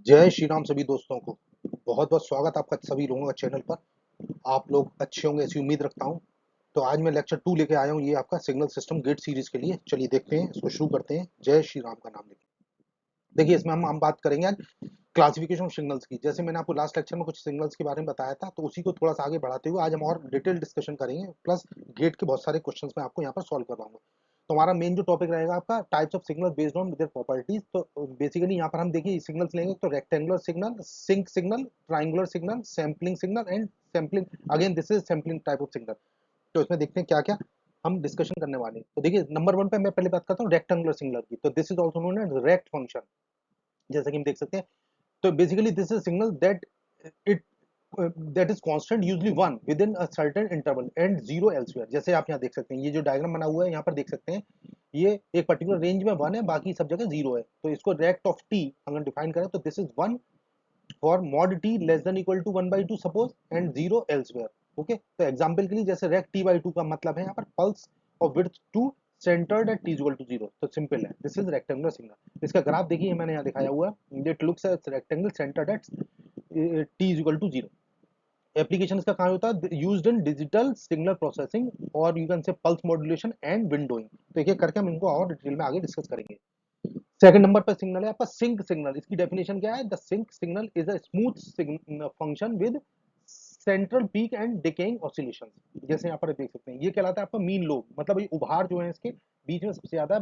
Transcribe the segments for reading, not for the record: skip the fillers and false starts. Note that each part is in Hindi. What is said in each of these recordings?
जय श्री राम सभी दोस्तों को। बहुत बहुत स्वागत आपका सभी लोगों का चैनल पर। आप लोग अच्छे होंगे ऐसी उम्मीद रखता हूं। तो आज मैं लेक्चर 2 लेके आया हूं, ये आपका सिग्नल सिस्टम गेट सीरीज के लिए। चलिए देखते हैं, इसको शुरू करते हैं। जय श्री राम का नाम लेके देखिए, इसमें हम बात करेंगे आज क्लासिफिकेशन ऑफ सिग्नल्स की। जैसे मैंने आपको लास्ट लेक्चर में कुछ सिग्नल्स के बारे में बताया था, तो उसी को थोड़ा सा आगे बढ़ाते हुए आज हम और डिटेल डिस्कशन करेंगे। प्लस गेट के बहुत सारे क्वेश्चंस मैं आपको यहाँ पर सॉल्व करवाऊंगा। तो हमारा मेन जो टॉपिक रहेगा आपका types of signal based on their properties. तो बेसिकली यहाँ पर हम देखिए सिग्नल्स लेंगे, तो rectangular signal, sinc signal, triangular signal, sampling signal and sampling. Again this is sampling type of signal. तो इसमें देखते हैं क्या क्या हम डिस्कशन करने वाले हैं। तो देखिए नंबर 1 पे मैं पहले बात करता हूँ रेक्टेंगुलर सिग्नल की। तो this is also known as rect function. जैसा कि हम देख सकते हैं, तो basically this is a signal that it that is constant, usually 1 within a certain interval and 0 elsewhere। जैसे आप यहाँ देख सकते हैं, ये जो डायग्राम बना हुआ है यहाँ पर देख सकते हैं, ये एक पर्टिकुलर रेंज में 1 है, बाकी सब जगह 0 है। तो इसको रेक्ट ऑफ टी अगर डिफाइन करें तो this is 1 for mod T less than equal to 1/2 suppose and 0 elsewhere. Okay, तो एग्जांपल के लिए जैसे रेक्ट t/2 का मतलब है यहाँ पर pulse of width 2 centred at t equal to 0। तो सिंपल है, दिस इज रेक्टेंगुलर सिग्नल। इसका ग्राफ देखिए, मैंने यहाँ दिखाया हुआ है, it looks as rectangle centred at t is equal to 0। Application इसका कहाँ होता है? Used in digital signal processing और you can say pulse modulation and windowing. तो एक एक करके हम इनको और डिटेल में आगे डिस्कस करेंगे। सेकंड नंबर पर सिग्नल है आपका सिंक सिग्नल। इसकी डेफिनेशन क्या है? The sinc signal is a smooth function with central peak and decaying oscillation. जैसे यहाँ पर देख सकते हैं, ये कहलाता है आपका मीन लोब, मतलब ये उभार जो है इसके बीच में सबसे ज्यादा है,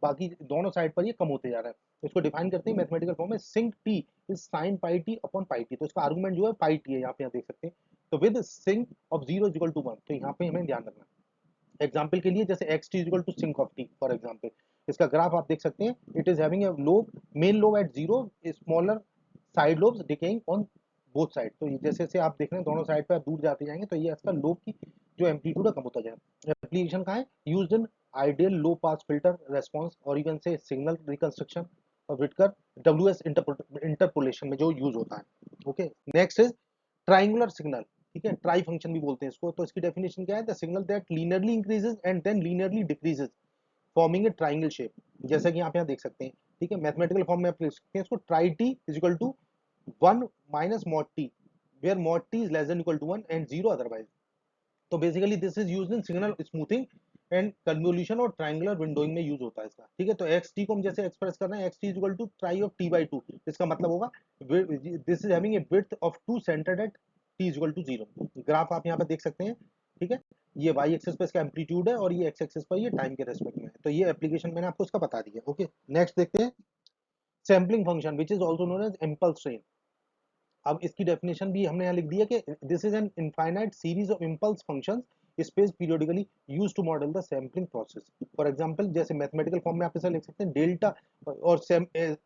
बाकी दोनों साइड पर ये कम होते जा रहा है। तो इसको डिफाइन करते हैं मैथमेटिकल फॉर्म में, sinc T is sine pi T upon pi T. तो इसका आर्गुमेंट जो है पाई टी है, यहाँ पे देख सकते हैं। तो with sinc of 0 is equal to 1। तो यहाँ पे हमें ध्यान रखना, एग्जाम्पल के लिए जैसे X T is equal to sinc of T for example. इसका ग्राफ आप देख सकते हैं, it is having a lobe, main lobe at 0, smaller side lobes decaying on both side. तो जैसे जैसे आप देख रहे हैं दोनों साइड पर दूर जाते जाएंगे, तो ये इसका लोब की जो एम्पलीट्यूड है कम होता जाएगा। एप्लीकेशन का है used in ideal low pass filter response और इवन से सिग्नल रिकंस्ट्रक्शन और विटकर डब्ल्यूएस इंटरपोलेशन में जो यूज होता है। Okay, next is triangular signal. ठीक है, ट्राई फंक्शन भी बोलते हैं इसको। तो इसकी डेफिनेशन क्या है? The signal that linearly increases and then linearly decreases forming a triangle shape. जैसा कि आप यहाँ देख सकते हैं। ठीक है, मैथमेटिकल फॉर्म में आप लिख सकते हैं इसको, tri T is equal to 1 minus mod T, where mod T is less than equal to 1 and 0 otherwise. तो basically this is used in signal smoothing and convolution और ट्रायंगुलर विंडोइंग में यूज होता है इसका। ठीक है, तो एक्स टी को हम जैसे एक्सप्रेस कर रहे हैं, x T is equal to tri of T by two. इसका मतलब होगा this is having a width of 2 centred at T is equal to 0। Graph आप यहाँ पे देख सकते हैं। ठीक है, ये वाई एक्सिस पे इसका एम्पलीट्यूड है और ये एक्स एक्सिस पर ये टाइम के रेस्पेक्ट में है। तो ये एप्लीकेशन मैंने आपको इसका बता दिया। ओके, नेक्स्ट देखते हैं sampling function which is also known as impulse train. अब इसकी डेफिनेशन भी हमने यहाँ लिख दी है कि this is an infinite series of impulse functions space periodically used to model the sampling process. For example जैसे मैथमेटिकल फॉर्म में आप इसे लिख सकते हैं, डेल्टा और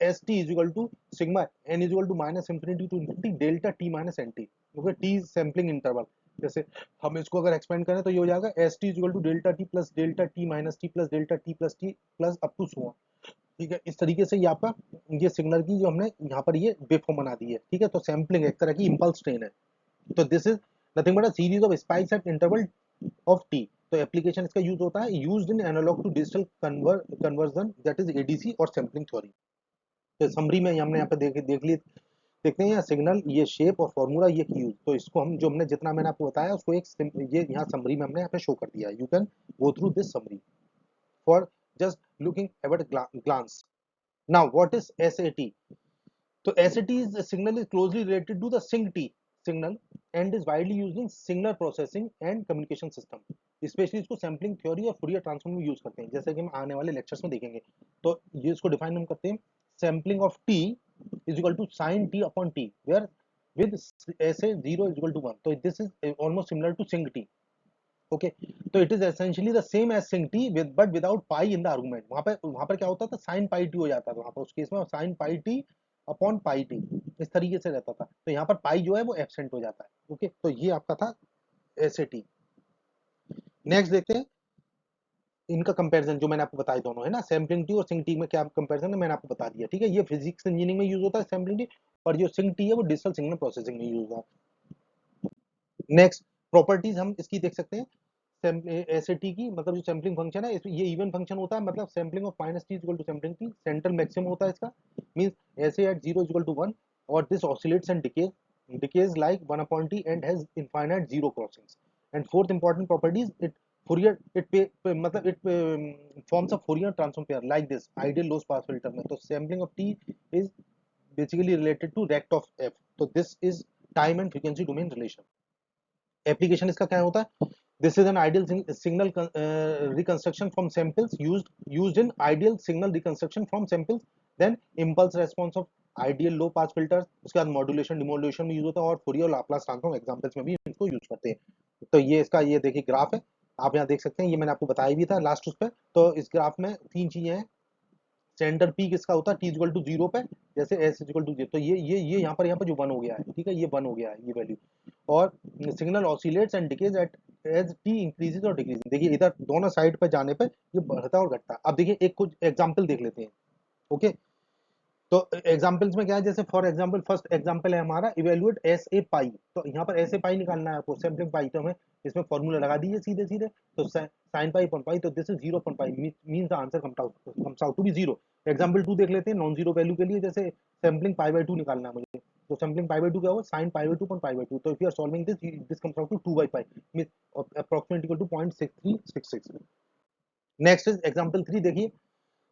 S T is equal to sigma N is equal to minus infinity to infinity delta T minus N T. Okay, T sampling interval. जैसे हम इसको अगर एक्सपेंड करें तो ये हो जाएगा S T is equal to delta T plus delta T minus T plus delta T plus T plus up to so. ठीक है, इस तरीके से ये आपका ये सिग्नल की जो हमने यहाँ पर ये वेव फॉर्म बना दी है। ठीक है, तो सैम्पलिंग एक तरह की इम्पल्स ट्रेन है। तो this is nothing but a series of spikes at interval of T. तो एप्लीकेशन इसका यूज होता है used in analog to digital conversion, that is ADC और सैम्पलिंग थ्योरी। तो समरी में हमने यहाँ पे देख लिए, देखते हैं यहाँ सिग्नल, ये शेप और फॉर्मूला, ये यूज। तो इसको हम जो हमने जितना मैंने आपको बताया उसको एक ये यहाँ समरी में हमने यहाँ पे शो कर दिया है। You can go through this summary for just looking at a glance. Now, what is SAT? So SAT is a signal is closely related to the sync-T signal and is widely used in signal processing and communication system. Specially इसको सैम्पलिंग थ्योरी और फूरियर ट्रांसफॉर्म में यूज करते हैं, जैसे कि हम आने वाले लेक्चर्स में देखेंगे। तो ये इसको डिफाइन हम करते हैं, sampling of T is equal to sine T upon T where with ऐसे 0 इज इक्वल टू 1। तो this is almost similar to sinc T. Okay, तो it is essentially the same as sinc T with but without pi in the argument. वहां पर क्या होता था, साइन पाई टी हो जाता था वहां पर, उस केस में sign pi T upon pi T इस तरीके से रहता था। तो यहाँ पर पाई जो है वो एब्सेंट हो जाता है। ओके, तो ये आपका था एस ए टी। नेक्स्ट देखते हैं इनका कंपैरिजन, जो मैंने आपको बताया दोनों है ना, सैम्पलिंग टी और सिंक टी में क्या कंपैरिजन है मैंने आपको बता दिया। ठीक है, ये फिजिक्स इंजीनियरिंग में यूज होता है सैम्पलिंग टी, और जो सिंक टी है वो डिजिटल सिग्नल प्रोसेसिंग में यूज होता है। नेक्स्ट प्रॉपर्टीज हम इसकी देख सकते हैं। ऐसे टी की मतलब जो सैम्पलिंग फंक्शन है ये इवन फंक्शन होता है, मतलब sampling of minus T equal to sampling T, central maximum होता है इसका, मींस ऐसे एट 0 इक्वल टू 1, और this oscillates and decays like 1 upon T and has infinite zero crossings. And fourth important properties, it Fourier it मतलब it forms a Fourier transform pair like this ideal low pass filter में। तो sampling of T is basically related to rect of f, तो this is time and frequency domain relation। Application इसका क्या होता है, this is an ideal signal reconstruction from samples used in ideal signal reconstruction from samples, then impulse response of ideal low pass filter, उसके बाद मॉड्यूलेशन डिमोड्यूलेशन में यूज होता है, और फूरियर और लाप्लास ट्रांसफॉर्म एग्जांपल्स में भी इनको यूज करते हैं। तो ये इसका ये देखिए ग्राफ है, आप यहाँ देख सकते हैं, ये मैंने आपको बताया भी था लास्ट उस पर। तो इस ग्राफ में तीन चीजें हैं, सेंटर पीक इसका होता है टी इक्वल टू जीरो पे, जैसे एस इक्वल टू जीरो, तो ये यहाँ पर जो वन हो गया है, ठीक है, ये वन हो गया है ये वैल्यू। और signal oscillates and decays at as T increases और डिक्रीजिंग, देखिए इधर दोनों साइड पर जाने पर ये बढ़ता और घटता है। अब देखिए एक कुछ एग्जांपल देख लेते हैं, ओके। तो एग्जांपल्स में क्या है, जैसे फॉर एग्जांपल फर्स्ट एग्जांपल है हमारा इवेल्युएट एस ए पाई, तो यहाँ पर एस ए पाई निकालना है आपको, सैम्पलिंग पाई, तो हमें इसमें फॉर्मूला लगा दीजिए सीधे सीधे, तो साइन पाई अपॉन पाई, तो this is 0.5 means the answer comes out to be 0। Example 2 देख लेते हैं, नॉन जीरो वैल्यू के लिए, जैसे सैम्पलिंग पाई बाय 2 निकालना है मुझे, तो सैम्पलिंग पाई बाय 2 क्या होगा, sine pi by 2 upon pi by 2, तो if you are solving this comes out to 2 by pi, means approximate equal to 0.6366। Next is example 3, देखिए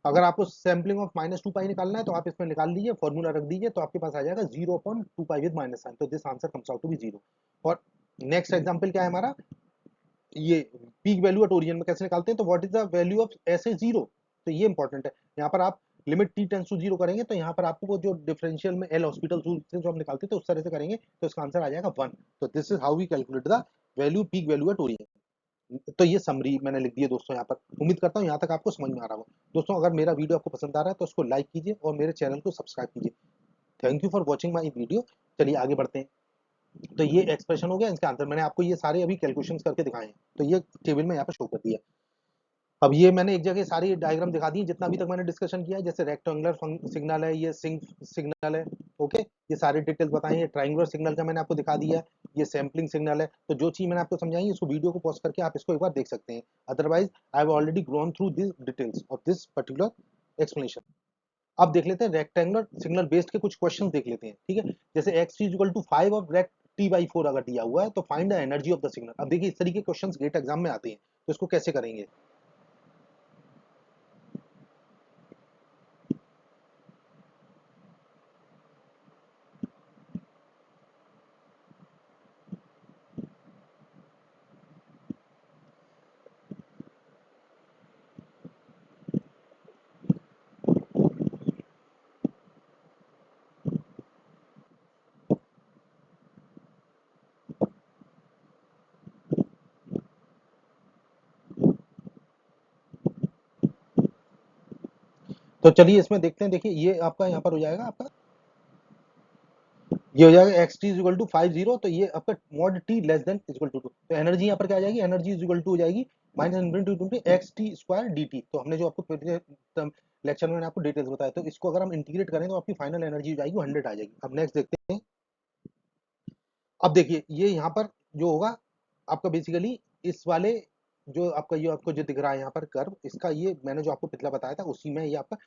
अगर आपको sampling of minus two pi निकालना है, तो आप इसमें निकाल लीजिए, फॉर्मूला रख दीजिए, तो आपके पास आ जाएगा 0.2 पाई विद माइनस साइन, तो this answer comes out to be 0। और नेक्स्ट एग्जांपल क्या है हमारा, ये पीक वैल्यू एट ओरिजिन में कैसे निकालते हैं, तो what is the value of S A zero, तो ये इंपॉर्टेंट है। यहाँ पर आप limit t tends to zero करेंगे, तो यहाँ पर आपको वो जो डिफरेंशियल में एल हॉस्पिटल रूल से जो हम निकालते थे तो उस तरह से करेंगे, तो इसका आंसर आ जाएगा 1। तो this is how we calculate the value peak value at origin. तो ये समरी मैंने लिख दी है दोस्तों यहाँ पर, उम्मीद करता हूँ यहाँ तक आपको समझ में आ रहा हो। दोस्तों अगर मेरा वीडियो आपको पसंद आ रहा है तो उसको लाइक कीजिए और मेरे चैनल को सब्सक्राइब कीजिए। Thank you for watching my video. चलिए आगे बढ़ते हैं। तो ये एक्सप्रेशन हो गया, इसका आंसर मैंने आपको ये सारे अभी कैलकुलेशंस करके दिखाए हैं, तो ये टेबल में यहाँ पर शो कर दिया। अब ये मैंने एक जगह सारी डायग्राम दिखा दी जितना अभी तक मैंने डिस्कशन किया है, जैसे रेक्टेंगुलर सिग्नल है, ये सिंक सिग्नल है, ओके, ये सारे डिटेल्स बताई है। ट्रायंगुलर सिग्नल का मैंने आपको दिखा दिया है, ये सैम्पलिंग सिग्नल है। तो जो चीज मैंने आपको समझाई है इसको वीडियो को पॉज करके आप इसको एक बार देख सकते हैं, otherwise I have already gone through this details of this particular explanation. अब देख लेते हैं रेक्टेंगुलर सिग्नल बेस्ड के कुछ क्वेश्चन देख लेते हैं, ठीक है। जैसे x equal to 5 of rect t by 4 अगर दिया हुआ है, तो find the energy of the signal. अब देखिए इस तरीके के क्वेश्चन गेट एग्जाम में आते हैं, तो इसको कैसे करेंगे। तो चलिए इसमें देखते हैं, देखिए ये आपका यहाँ पर हो जाएगा, आपका ये हो जाएगा एक्स टी इक्वल टू 50, तो ये आपका mod T less than equal to 2, तो एनर्जी यहाँ पर क्या आ जाएगी, एनर्जी इक्वल टू हो जाएगी minus infinity x t square d T. तो हमने जो आपको लेक्चर में मैंने आपको डिटेल्स बताया, तो इसको अगर हम इंटीग्रेट करें तो आपकी फाइनल एनर्जी हो जाएगी 100 आ जाएगी। अब नेक्स्ट देखते हैं। अब देखिए ये यहाँ पर जो होगा आपका बेसिकली इस वाले जो आपका ये आपको जो दिख रहा है यहाँ पर कर्व, इसका ये मैंने जो आपको पिछला बताया था उसी में ये आपका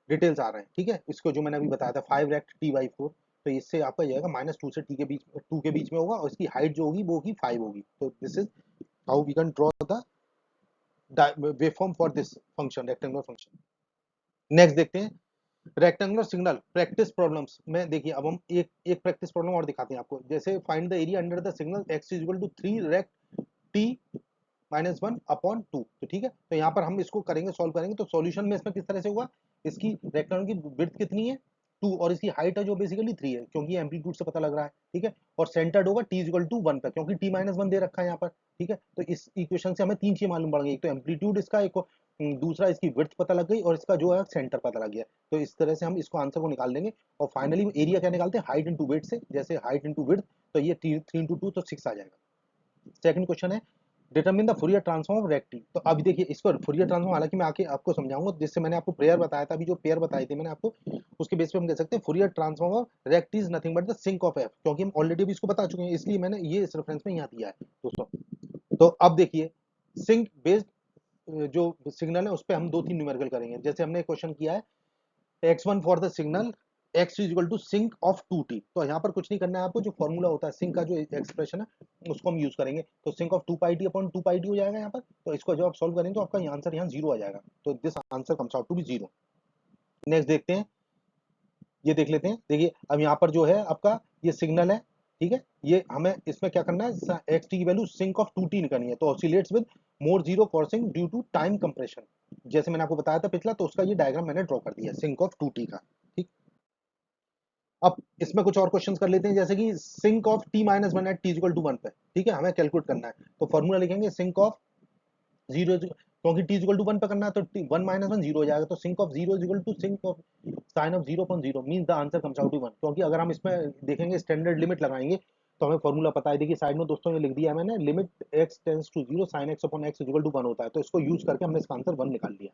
डिटेल्स आ रहे हैं, ठीक है। इसको जो मैंने अभी बताया था 5 रेक्ट टी बाई 4, तो इससे आपका जाएगा -2 से टी के बीच 2 के बीच में होगा, और इसकी हाइट जो होगी वो होगी 5 होगी। तो this is how we can draw the waveform for this function, rectangular function. Next देखते हैं रेक्टेंगुलर सिग्नल प्रैक्टिस प्रॉब्लम्स में। देखिए अब हम एक एक प्रैक्टिस प्रॉब्लम और दिखाते हैं आपको, जैसे find the area under the signal x is equal to 3 rect t -1 upon 2, तो ठीक है। तो यहाँ पर हम इसको करेंगे, सॉल्व करेंगे, तो सॉल्यूशन में इसमें किस तरह से हुआ, इसकी रेक्टेंगल की विड्थ कितनी है 2, और इसकी हाइट है जो बेसिकली 3 है, क्योंकि ये एम्पलीट्यूड से पता लग रहा है, ठीक है। और सेंटर्ड होगा t इक्वल टू 1 पर, क्योंकि t -1 दे रखा है यहाँ पर, ठीक है। तो इस इक्वेशन से हमें तीन चीज मालूम पड़ गई, एक तो एम्पलीट्यूड इसका, एक दूसरा इसकी विड्थ पता लग गई, और इसका जो है सेंटर पता लग गया। तो इस तरह से हम इसको आंसर को निकाल लेंगे, और फाइनली एरिया क्या निकालते हैं, हाइट इंटू वेट से, जैसे हाइट इंटू विड्थ, तो ये 3 इंटू 2 तो 6 आ जाएगा। सेकंड क्वेश्चन है determine the Fourier transform of rect t. तो अभी देखिए इसको फूरियर ट्रांसफॉर्म हालांकि मैं आके आपको समझाऊंगा, जिससे मैंने आपको पेयर बताया था, अभी जो पेयर बताई थी मैंने आपको, उसके बेस पे हम कह सकते हैं Fourier transform of rect is nothing but the sinc of F, क्योंकि हम ऑलरेडी भी इसको बता चुके हैं, इसलिए मैंने ये इस रेफरेंस में यहाँ दिया है दोस्तों। तो अब देखिए सिंक बेस्ड जो सिग्नल है उस पर हम 2-3 न्यूमेरिकल करेंगे। जैसे हमने क्वेश्चन किया है x1 for the signal x is equal to sinc of 2t, तो यहाँ पर कुछ नहीं करना है आपको, जो फॉर्मूला होता है सिंक का, जो एक्सप्रेशन है उसको हम यूज करेंगे। तो sinc of 2 pi T upon 2 pi t हो जाएगा यहाँ पर। तो इसको जब आप सॉल्व करेंगे तो आपका आंसर यहाँ 0 आ जाएगा। तो this answer comes out to be 0। Next देखते हैं, ये देख लेते हैं। देखिए अब यहाँ पर जो है आपका ये सिग्नल है, ठीक है, ये हमें इसमें क्या करना है, एक्स टी की वैल्यू सिंक ऑफ 2t निकालनी है। तो oscillates with more zero crossing due to time compression, जैसे मैंने आपको बताया था पिछला, तो उसका ये डायग्राम मैंने ड्रॉ कर दिया है सिंक ऑफ 2t का। ठीक, अब इसमें कुछ और क्वेश्चंस कर लेते हैं, जैसे कि sinc of t minus one at t equal to one पे, ठीक है, हमें कैलकुलेट करना है। तो फॉर्मूला लिखेंगे सिंक ऑफ जीरो, क्योंकि t इक्वल टू वन पे करना है, तो वन माइनस वन जीरो हो जाएगा। तो sinc of zero equal to sinc of sine of zero upon zero means the answer comes out to one. क्योंकि अगर हम इसमें देखेंगे स्टैंडर्ड लिमिट लगाएंगे तो हमें फॉर्मूला पता है। देखिए साइड में दोस्तों ये लिख दिया है मैंने, limit x tends to zero sine x upon x equal to one होता है। तो इसको यूज करके हमने इसका आंसर वन निकाल लिया।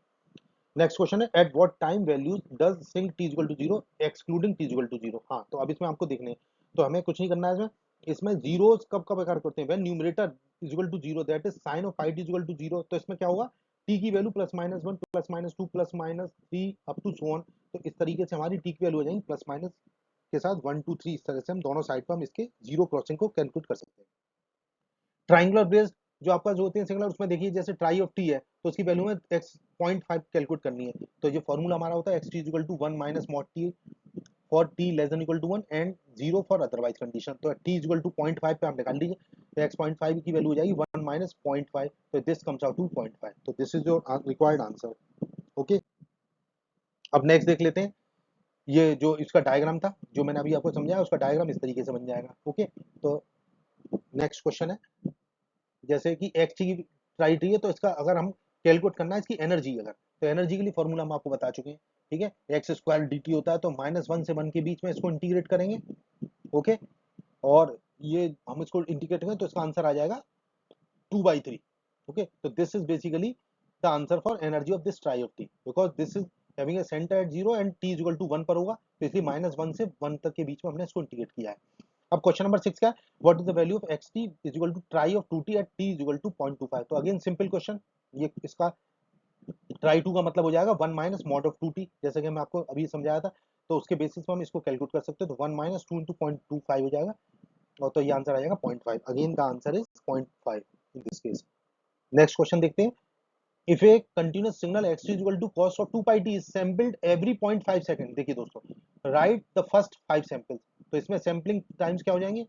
नेक्स्ट क्वेश्चन है at what time values does sinc t equal to zero excluding t equal to zero. हाँ, तो अब इसमें आपको देखने हैं, तो हमें कुछ नहीं करना है इसमें। इसमें जीरोस कब कब आकर करते हैं, when numerator is equal to zero that is sine of pi t equal to zero. तो इसमें क्या होगा, t की value plus minus one plus minus two plus minus three up to so on. तो इस तरीके से हमारी t की वैल्यू हो जाएगी प्लस माइनस के साथ वन टू थ्री। इस तरह से हम दोनों साइड पर हम इसके जीरो क्रॉसिंग को कैलकुलेट कर सकते हैं। ट्राइंगुलर बेस्ड जो आपका जो होते हैं सिंगुलर, उसमें देखिए जैसे ट्राई ऑफ टी है तो उसकी वैल्यू में x 0.5 कैलकुलेट करनी है। तो ये फॉर्मूला हमारा होता है x t equal to one minus mod t for t less than equal to one and zero for otherwise condition. तो t इक्वल टू 0.5 पे आप निकाल लीजिए, तो x 0.5 की वैल्यू हो जाएगी वन माइनस 0.5, तो दिस कम्स आउट टू 0.5। तो this is your required answer. Okay, अब नेक्स्ट देख लेते हैं। ये जो इसका डायग्राम था जो मैंने अभी आपको समझाया, उसका डायग्राम इस तरीके से बन जाएगा। ओके, तो नेक्स्ट क्वेश्चन है, जैसे कि एक्स की ट्राई ट्री है, तो इसका अगर हम कैलकुलेट करना है इसकी एनर्जी, अगर तो एनर्जी के लिए फॉर्मूला हम आपको बता चुके हैं। ठीक है, एक्स स्क्वायर डी टी होता है, तो माइनस वन से वन के बीच में इसको इंटीग्रेट करेंगे। ओके, और ये हम इसको इंटीग्रेट करें तो इसका आंसर आ जाएगा 2/3। ओके, तो this is basically the answer for energy of this tri of t, because this is having a centre at zero and t is equal to one पर होगा, तो इसलिए माइनस वन से वन तक के बीच में हमने इसको इंटीग्रेट किया है। अब क्वेश्चन नंबर 6 का, what is the value of x T is equal to tri of 2t at t is equal to 0.25। तो अगेन सिंपल क्वेश्चन, ये इसका ट्राई 2 का मतलब हो जाएगा 1 माइनस मॉड ऑफ 2t, जैसे कि मैं आपको अभी समझाया था। तो उसके बेसिस पर हम इसको कैलकुलेट कर सकते हैं। तो 1 माइनस 2 इंटू 0.25 हो जाएगा, और तो ये आंसर आ जाएगा 0.5। Again the answer is 0.5 in this case. Next question देखते हैं। If A continuous signal x is equal to cos of 2 pi t is sampled every 0.5 second, देखिए दोस्तों राइट द फर्स्ट 5 सैंपल्स। तो इसमें सैम्पलिंग टाइम्स क्या हो जाएंगे,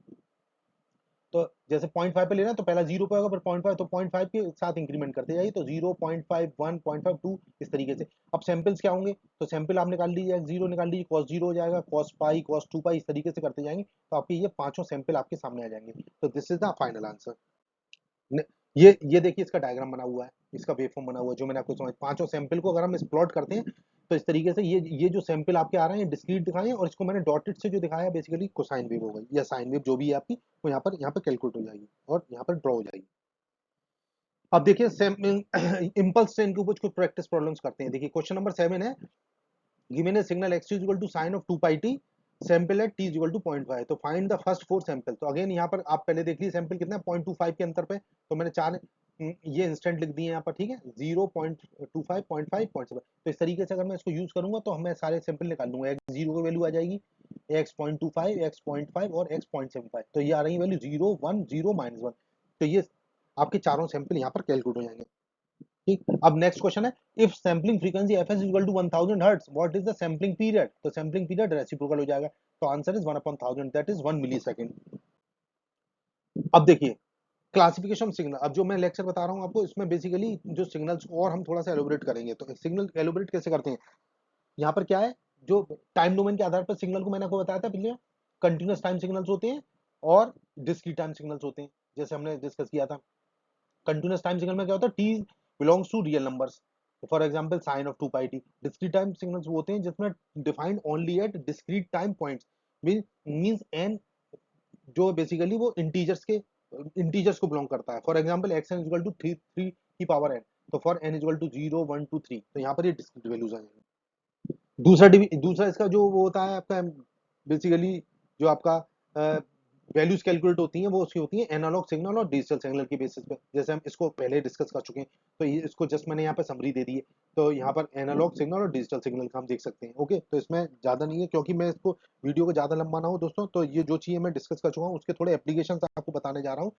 तो जैसे 0.5 पे लेना तो पहला 0 पे होगा, फिर 0.5, तो 0.5 के साथ इंक्रीमेंट करते जाइए, तो 0, 0.5, 1, 0.5, 2 इस तरीके से। अब सैंपल्स क्या होंगे, तो सैंपल आप निकाल लीजिए, जीरो निकाल लीजिए, cos 0 हो जाएगा, cos पाई, cos 2 पाई, इस तरीके से करते जाएंगे, तो आपके ये पांचों सैंपल आपके सामने आ जाएंगे। तो this is the final answer. ये देखिए इसका डायग्राम बना हुआ है, इसका वेवफॉर्म बना हुआ है, जो मैंने आपको समझ, पांचों सैंपल को अगर हम प्लॉट करते हैं तो इस तरीके से ये जो सैंपल आपके आ रहे हैं डिस्क्रीट दिखाए हैं, और इसको मैंने डॉटेड से जो दिखाया बेसिकली कोसाइन वेव हो गई या साइन वेव जो भी है आपकी, वो यहाँ पर कैलकुलेट हो जाएगी और यहाँ पर ड्रॉ हो जाएगी। अब देखिए इम्पल्स ट्रेन के ऊपर कुछ प्रैक्टिस प्रॉब्लम्स करते हैं। देखिए क्वेश्चन नंबर 7 है, given A signal x is equal to sin of 2 pi t, sample है t is equal to 0.5, तो फाइंड द फर्स्ट 4 सैंपल। तो अगेन यहाँ पर आप पहले देख लीजिए सैंपल कितना है, 0.25 के अंतर पे, तो मैंने चार ये इंस्टेंट लिख दिए यहाँ पर, ठीक है, 0.25, 0.5, 0.7। तो इस तरीके से अगर मैं इसको यूज करूंगा तो मैं सारे सैंपल निकाल लूंगा। x जीरो की वैल्यू आ जाएगी, x 0.25, x 0.5 और x 0.75, तो ये आ रही वैल्यू 0, 1, 0, -1। तो ये आपके चारों सैंपल यहाँ पर कैलकुलेट हो जाएंगे। ठीक, अब नेक्स्ट क्वेश्चन है, if sampling frequency fs is equal to 1000 hertz, what is the sampling period. तो सैम्पलिंग पीरियड रेसिप्रोकल हो जाएगा, तो answer is 1/1000, that is 1 millisecond. अब देखिए क्लासिफिकेशन सिग्नल, अब जो मैं लेक्चर बता रहा हूँ आपको, इसमें बेसिकली जो सिग्नल्स और हम थोड़ा सा एलोबरेट करेंगे। तो सिग्नल एलोबरेट कैसे करते हैं, यहाँ पर क्या है, जो टाइम डोमेन के आधार पर सिग्नल को मैंने आपको बताया था पहले, कंटिन्यूअस टाइम सिग्नल्स होते हैं और डिस्क्रीट टाइम सिग्नल्स होते हैं, जैसे हमने डिस्कस किया था। कंटिन्यूअस टाइम सिग्नल में क्या होता है, t belongs to real numbers, for example sine of 2 pi t. Discrete time signals वो होते हैं जिसमें defined only at discrete time points, means n, जो बेसिकली वो इंटीजर्स को बिलोंग करता है। For example x n equal to 3 की पावर एन, तो फॉर एन इक्वल टू 0, 1, 2, 3, तो यहाँ पर ये डिस्क्रीट वैल्यूज आ जाएंगे। दूसरा इसका जो वो होता है आपका बेसिकली जो आपका वैल्यूज कैलकुलेट होती हैं वो उसकी होती है एनालॉग सिग्नल और डिजिटल सिग्नल की बेसिस पे, जैसे हम इसको पहले डिस्कस कर चुके हैं। तो ये इसको जस्ट मैंने यहाँ पे समरी दे दी है। तो यहाँ पर एनालॉग सिग्नल और डिजिटल सिग्नल का हम देख सकते हैं। ओके, तो इसमें ज्यादा नहीं है, क्योंकि मैं इसको वीडियो को ज्यादा लंबा ना हो दोस्तों, तो ये जो चीजें मैं डिस्कस कर चुका हूँ उसके थोड़े एप्लीकेशन आपको बताने जा रहा हूँ।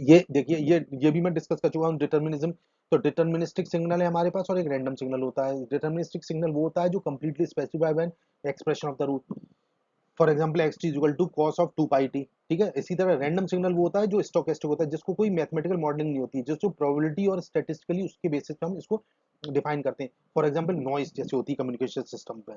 ये देखिए, ये भी मैं डिस्कस कर चुका हूँ, डिटर्मिनिज्म। तो डिटर्मिनिस्टिक सिग्नल है हमारे पास और एक रैंडम सिग्नल होता है। डिटर्मिनिस्टिक सिग्नल वो होता है जो completely specified by expression of the root, for example x t equal to cos of 2 pi t. ठीक है, इसी तरह रैंडम सिग्नल वो होता है जो स्टोकेस्टिक होता है, जिसको कोई मैथमेटिकल मॉडलिंग नहीं होती है, जो प्रोबेबिलिटी और स्टैटिस्टिकली उसके बेसिस पे हम इसको डिफाइन करते हैं। फॉर एग्जांपल नॉइस जैसे होती है कम्युनिकेशन सिस्टम पे।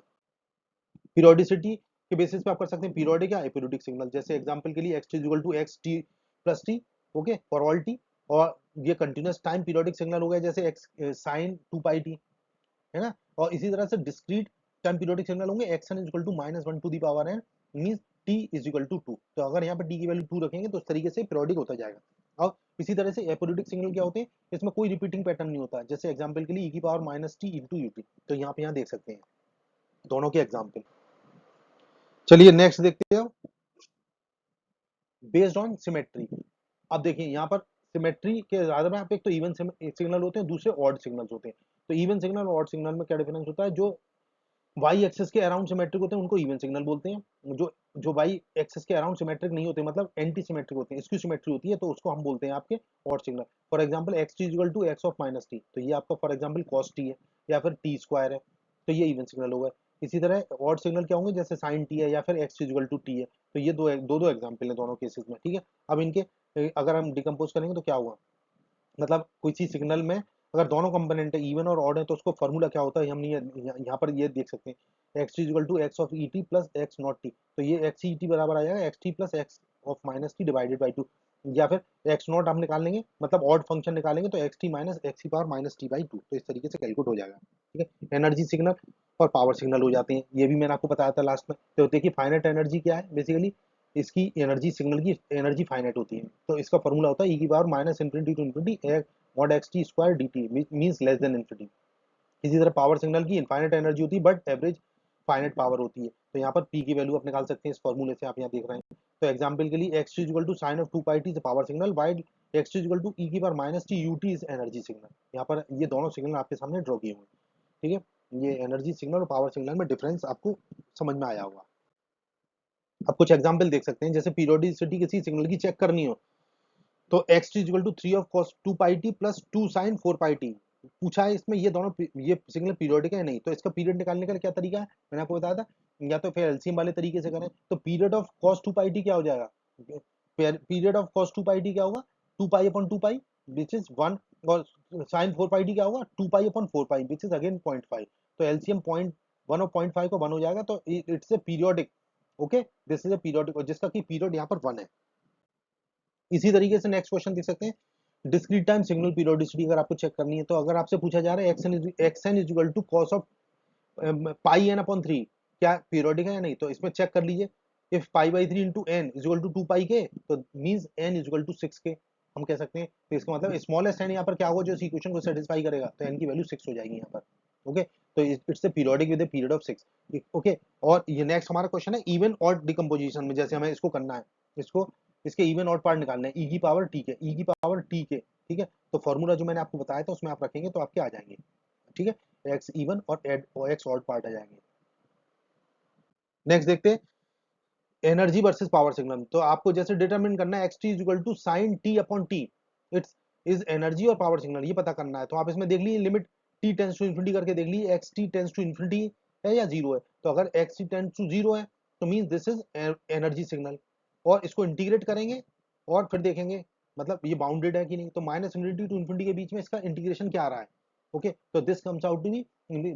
पीरियोडिसिटी के बेसिस पे आप कर सकते हैं पीरियोडिक या एपिरियोडिक सिग्नल, जैसे एग्जांपल के लिए x t equal to x t plus t. Okay, for all t. और ये कंटिन्यूअस टाइम पीरियोडिक सिग्नल हो गया, जैसे एक्स साइन 2 पाई टी, है ना। और इसी तरह से डिस्क्रीट टाइम पीरियोडिक सिग्नल होंगे, x N is equal to minus one to the power n, means t is equal to two. तो अगर यहाँ पर टी की वैल्यू टू रखेंगे तो इस तरीके से पीरियोडिक होता जाएगा। और इसी तरह से एपिरियोडिक सिग्नल क्या होते हैं, इसमें कोई रिपीटिंग पैटर्न नहीं होता, जैसे एग्जाम्पल के लिए ई की power minus T into U T. तो यहाँ पे यहाँ देख सकते हैं दोनों के एग्जाम्पल। चलिए नेक्स्ट देखते हैं, बेस्ड ऑन सिमेट्री। अब देखिए यहाँ पर सिमेट्री के आधार में आप एक तो इवन सिग्नल होते हैं, दूसरे ऑड सिग्नल्स होते हैं। तो इवन सिग्नल और ऑड सिग्नल में क्या डिफरेंस होता है, जो वाई एक्सिस के अराउंड सिमेट्रिक होते हैं उनको इवन सिग्नल बोलते हैं, जो जो वाई एक्सिस के अराउंड सिमेट्रिक नहीं होते, मतलब एंटी सिमेट्रिक होते हैं, इसकी सिमेट्री होती है, तो उसको हम बोलते हैं आपके odd signal. For example x t equal to x of minus t, तो ये आपका फॉर एग्जांपल कॉस टी है या फिर टी स्क्वायर है, तो ये इवन सिग्नल होगा। इसी तरह ऑड सिग्नल क्या होंगे, जैसे साइन टी है या फिर एक्स इक्वल टू टी है। तो ये दो एग्जाम्पल है दोनों केसेस में। ठीक है, अब इनके अगर हम डिकम्पोज करेंगे तो क्या होगा, मतलब किसी सिग्नल में अगर दोनों कंपोनेंट है इवन और ऑड है तो उसको फॉर्मूला क्या होता है, हम यहाँ पर ये देख सकते हैं, x t equal to x of e t plus x naught t. तो ये एक्स ई टी बराबर आ जाएगा x t plus x of minus t divided by two, या फिर एक्स नॉट आप निकाल लेंगे, मतलब ऑड फंक्शन निकालेंगे तो एक्स टी माइनस एक्स की power minus T by to. तो इस तरीके से कैलकुलेट हो जाएगा। ठीक है, एनर्जी सिग्नल और पावर सिग्नल हो जाते हैं, ये भी मैंने आपको बताया था लास्ट में। तो देखिए फाइनाइट एनर्जी क्या है, बेसिकली इसकी एनर्जी सिग्नल की एनर्जी फाइनाइट होती है। तो इसका फॉर्मूला होता है ई की power minus infinity to infinity mod x t square d t, means less than infinity. इसी तरह पावर सिग्नल की इनफाइनाइट एनर्जी होती है बट एवरेज फाइनाइट पावर होती है। तो यहाँ पर पी की वैल्यू आप निकाल सकते हैं इस फॉर्मूले से, आप यहाँ देख रहे हैं। तो एग्जाम्पल के लिए X equal to sine of two pi T is power signal, while X equal to ई की power minus T U T is energy signal. यहाँ पर ये दोनों सिग्नल आपके सामने ड्रॉ किए हुए हैं। ठीक है, ये एनर्जी सिग्नल और पावर सिग्नल में डिफरेंस आपको समझ में आया होगा। अब कुछ एग्जाम्पल देख सकते हैं, जैसे पीरियोडिसिटी किसी सिग्नल की चेक करनी हो, तो x t equal to three of cos two pi t plus two sine four pi t. पूछा है इसमें ये दोनों ये सिग्नल पीरियोडिक है नहीं, तो इसका पीरियड निकालने का क्या तरीका है, मैंने आपको बताया था, या तो फिर एलसीएम वाले तरीके से करें। तो period of cos two pi t क्या हो जाएगा, period of cos two pi t क्या होगा, two pi upon two pi which is one, और साइन फोर पाई टी क्या होगा, two pi upon four pi which is again point five. तो एलसीएम पॉइंट वन और पॉइंट फाइव को वन हो जाएगा, तो it's a periodic. Okay, this is a periodic, जिसका की पीरियड यहाँ पर वन है। इसी तरीके से नेक्स्ट क्वेश्चन देख सकते हैं, डिस्क्रीट टाइम सिग्नल पीरियोडिसिटी अगर आपको चेक करनी है, तो अगर आपसे पूछा जा रहा है x N is equal to cos of pi N upon three, क्या पीरियोडिक है या नहीं, तो इसमें चेक कर लीजिए। If pi by three into N is equal to two pi K, तो means N is equal to six K, हम कह सकते हैं। तो इसका मतलब स्मॉलेस्ट एन यहाँ पर क्या होगा जो इस इक्वेशन को सेटिस्फाई करेगा, तो एन की वैल्यू सिक्स हो जाएगी यहाँ पर। ओके, तो it's a periodic with a period of six. Okay, और ये नेक्स्ट हमारा क्वेश्चन है इवन ऑड डिकम्पोजिशन में, जैसे हमें इसको करना है, इसको इसके इवन ऑड पार्ट निकालना है, ई की पावर टी के, ई की पावर टी के। ठीक है, तो फॉर्मूला जो मैंने आपको बताया था उसमें आप रखेंगे तो आपके आ जाएंगे। ठीक है, एक्स इवन और एक्स ऑड पार्ट आ जाएंगे। नेक्स्ट देखते हैं एनर्जी वर्सेस पावर सिग्नल। तो आपको जैसे डिटरमिन करना है x T is equal to sine T upon t, it's is energy और पावर सिग्नल, ये पता करना है। तो आप इसमें देख लीजिए limit t tends to infinity करके देख लीजिए, x t tends to infinity है या जीरो है। तो अगर x t tends to zero है तो mean this is energy signal, और इसको इंटीग्रेट करेंगे और फिर देखेंगे मतलब ये बाउंडेड है कि नहीं। तो माइनस इन्फिनिटी टू इन्फिनिटी के बीच में इसका इंटीग्रेशन क्या आ रहा है। ओके, तो this comes out to be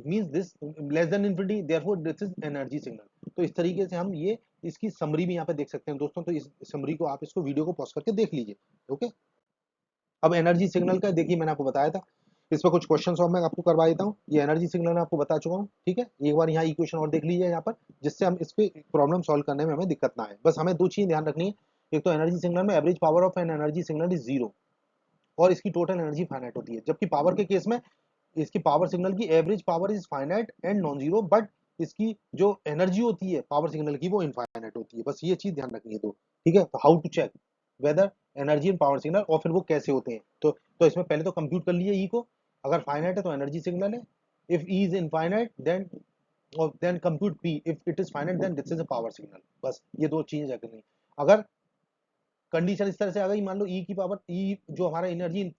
means this less than infinity, therefore this is energy signal. तो इस तरीके से हम ये इसकी समरी भी यहाँ पे देख सकते हैं दोस्तों। तो इस समरी को आप इसको वीडियो को पॉज करके देख लीजिए। ओके, अब एनर्जी सिग्नल का देखिए मैंने आपको बताया था, इस पर कुछ क्वेश्चन और मैं आपको करवा देता हूँ। ये एनर्जी सिग्नल मैं आपको बता चुका हूँ। ठीक है, एक बार यहाँ इक्वेशन और देख लीजिए यहाँ पर, जिससे हम इस पे प्रॉब्लम सॉल्व करने में हमें दिक्कत ना आए। बस हमें दो चीजें ध्यान रखनी है, एक तो एनर्जी सिग्नल में average power of an energy signal is zero, और इसकी टोटल एनर्जी फाइनाइट होती है। जबकि पावर के केस में इसकी पावर सिग्नल की average power is finite and non zero, but इसकी जो एनर्जी होती है पावर सिग्नल की वो इनफाइनाइट होती है। बस ये चीज ध्यान रखनी है। तो ठीक है, तो how to check whether energy and power signal, और फिर वो कैसे होते हैं। तो इसमें पहले तो कंप्यूट कर लिए ई को, अगर फाइनाइट है तो एनर्जी सिग्नल है, if E is infinite then, और then compute P, if it is finite then this is a power signal. बस ये दो चीजें चेक करनी। अगर कंडीशन इस तरह से आ गई, मान लो ई की पावर, ई जो हमारा एनर्जी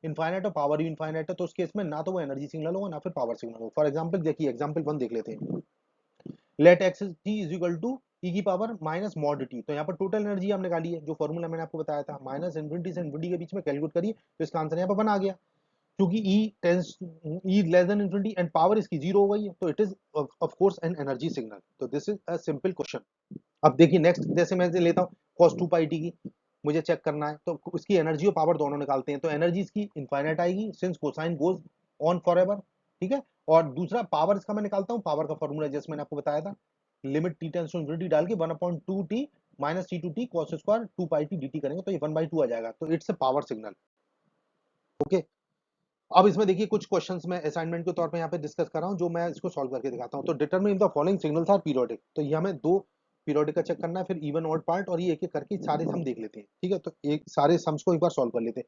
इनफाइनाइट और पावर भी इनफाइनाइट है, तो उस केस में ना तो वो एनर्जी सिग्नल होगा ना फिर पावर सिग्नल होगा। फॉर एग्जांपल देखिए, एग्जांपल 1 देख लेते हैं। Let X T is equal to ई की पावर माइनस मॉड टी, तो यहाँ पर टोटल एनर्जी हमने निकाली है, जो फॉर्मूला मैंने आपको बताया था, माइनस इन्फिनिटी से इन्फिनिटी के बीच में कैलकुलेट करिए, तो इसका आंसर यहाँ पर 1 आ गया। क्योंकि E tends, E less than infinity and power इसकी 0 हो गई है, तो it is of course an energy signal. तो this is a simple question. अब देखिए नेक्स्ट, जैसे मैं लेता हूँ cos 2 पाई टी की, मुझे चेक करना है, तो उसकी एनर्जी और पावर दोनों निकालते हैं। तो एनर्जी इसकी इनफाइनाइट आएगी since cosine goes on for ever, ठीक है। और दूसरा पावर इसका मैं निकालता हूँ, पावर का फॉर्मूला जैसे मैंने आपको बताया था, limit t tends to infinity डाल के 1/2 t minus t to t cos square 2 pi t d करेंगे, तो ये 1/2 आ जाएगा, तो it's a power signal. Okay, अब इसमें देखिए कुछ क्वेश्चंस मैं असाइनमेंट के तौर पे यहाँ पे डिस्कस कर रहा हूँ, जो मैं इसको सॉल्व करके दिखाता हूँ। तो determine the following signals are periodic, तो ये हमें 2 पीरियोडिक का चेक करना है, फिर इवन ऑड पार्ट, और ये एक एक करके सारे सम देख लेते हैं, ठीक है। तो एक सारे सम्स को एक बार सॉल्व कर लेते हैं।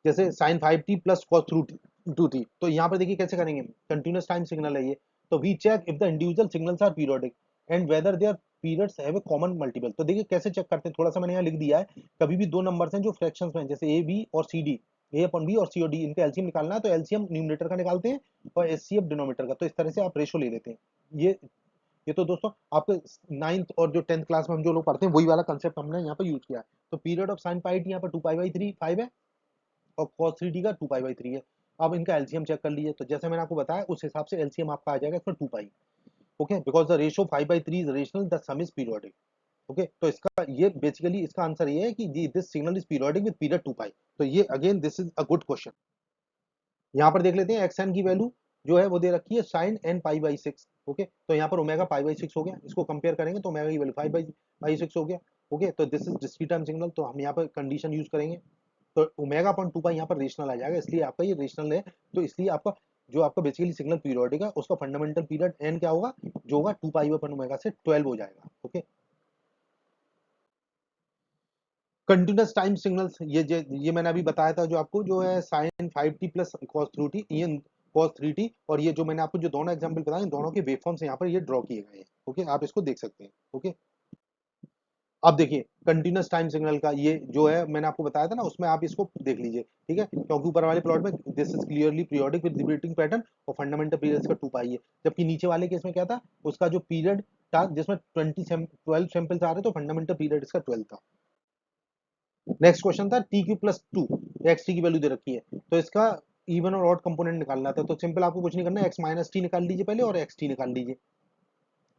जैसे sign 5t plus cos 2t, तो यहाँ पर देखिए कैसे करेंगे, कंटिन्यूस टाइम सिग्नल है ये। तो we check if the individual signals are periodic and whether their periods have a common multiple. तो देखिए कैसे चेक करते हैं, थोड़ा सा मैंने यहाँ लिख दिया है। कभी भी दो नंबर्स हैं जो फ्रैक्शंस में हैं, जैसे ए बी और सी डी, ए अपॉन बी और सी और डी, इनका एलसीएम निकालना है, तो एलसीएम न्यूमरेटर का निकालते हैं और एचसीएफ डिनोमिनेटर का। तो इस तरह से आप रेशो ले लेते हैं। ये तो दोस्तों आपके 9th और जो 10th क्लास में हम जो लोग पढ़ते हैं वही वाला कंसेप्ट हमने यहाँ पे यूज किया है। तो period of sign pi T यहाँ पर 2 पाई बाई 3 5 है, और cos 3t का 2 पाई बाई 3 है। अब इनका एलसीएम चेक कर लीजिए, तो जैसे मैंने आपको बताया उस हिसाब से एलसीएम आपका आ जाएगा इसमें 2 pi. Okay, because the ratio 5/3 is rational, the sum is periodic. Okay, तो इसका ये बेसिकली इसका आंसर ये है कि this signal is periodic with period 2 pi. तो ये again this is a good question. यहाँ पर देख लेते हैं एक्स एन की वैल्यू जो है वो दे रखी है साइन एन पाई/6। ओके, तो यहाँ पर ओमेगा पाई/6 हो गया, इसको कंपेयर करेंगे तो ओमेगा की वैल्यू 5/6 हो गया। ओके, तो this is discrete time signal, तो हम यहाँ पर कंडीशन यूज करेंगे, तो ओमेगा अपॉन 2 पाई यहाँ पर रेशनल आ जाएगा, इसलिए आपका ये रेशनल है। तो इसलिए आपका जो आपका बेसिकली सिग्नल पीरियोडिक है उसका फंडामेंटल पीरियड एन क्या होगा, जो होगा 2 पाई अपन ओमेगा से 12 हो जाएगा। ओके, कंटिन्यूस टाइम सिग्नल्स, ये मैंने अभी बताया था जो आपको, जो है sign 5t plus cos 3t, ये कॉस 3t, और ये जो मैंने आपको जो दोनों एग्जांपल बताए दोनों के वेवफॉर्म्स यहाँ पर ये ड्रॉ किए गए हैं। ओके, आप इसको देख सकते हैं। ओके, अब देखिए कंटिन्यूस टाइम सिग्नल का ये जो है मैंने आपको बताया था ना, उसमें आप इसको देख लीजिए, ठीक है, क्योंकि ऊपर वाले प्लॉट में this is clearly periodic with repeating pattern, और फंडामेंटल पीरियड का 2 पाई है, जबकि नीचे वाले केस में क्या था, उसका जो पीरियड था जिसमें 12 सैंपल्स आ रहे, तो फंडामेंटल पीरियड इसका 12 था। नेक्स्ट क्वेश्चन था T Q plus 2, x t की वैल्यू दे रखी है, तो इसका इवन और ऑड कंपोनेंट निकालना था। तो सिंपल आपको कुछ नहीं करना है, एक्स माइनस टी निकाल लीजिए पहले और एक्स टी निकाल लीजिए।